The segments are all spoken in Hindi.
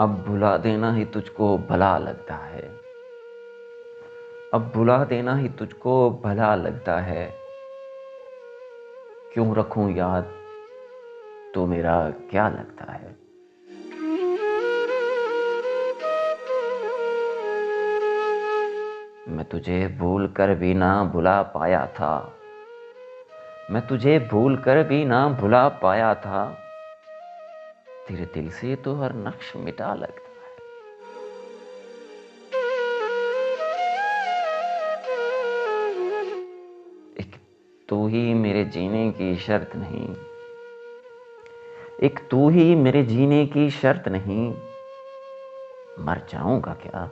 अब भुला देना ही तुझको भला लगता है, अब भुला देना ही तुझको भला लगता है। क्यों रखूं याद, तो मेरा क्या लगता है। मैं तुझे भूल कर भी ना भुला पाया था, मैं तुझे भूल कर भी ना भुला पाया था। तेरे दिल से तो हर नक्श मिटा लगता है। एक तू ही मेरे जीने की शर्त नहीं, एक तू ही मेरे जीने की शर्त नहीं। मर जाऊंगा क्या,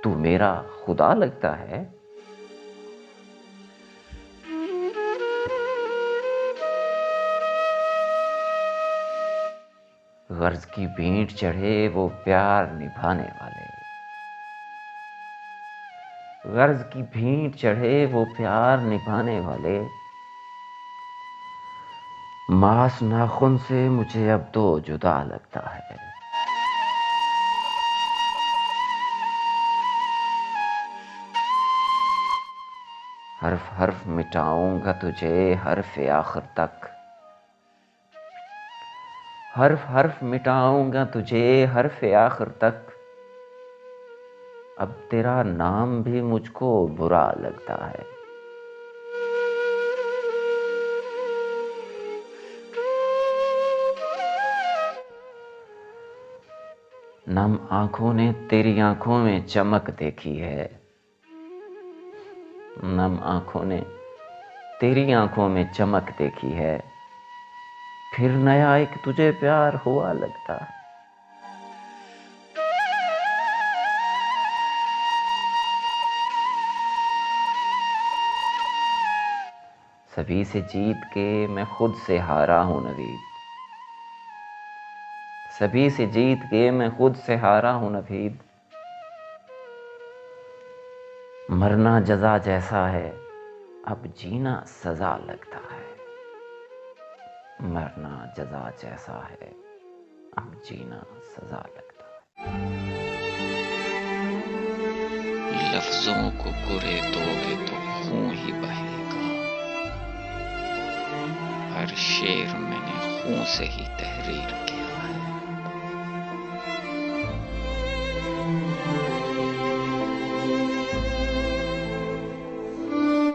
तू मेरा खुदा लगता है। गर्ज की भेंट चढ़े वो प्यार निभाने वाले, गर्ज की भेंट चढ़े वो प्यार निभाने वाले। मांस नाखून से मुझे अब तो जुदा लगता है। हर्फ हर्फ मिटाऊंगा तुझे हर्फ आखिर तक, हर्फ हर्फ मिटाऊंगा तुझे हर्फ आखिर तक। अब तेरा नाम भी मुझको बुरा लगता है। नम आंखों ने तेरी आंखों में चमक देखी है, नम आंखों ने तेरी आंखों में चमक देखी है। फिर नया एक तुझे प्यार हुआ लगता है। सभी से जीत के मैं खुद से हारा हूं नवीद, सभी से जीत के मैं खुद से हारा हूं नवीद। मरना जजा जैसा है, अब जीना सजा लगता है। मरना जजा जैसा है, अब जीना सजा लगता है। लफ्जों को कुरे दोगे तो खून ही बहेगा, हर शेर मैंने खून से ही तहरीर की।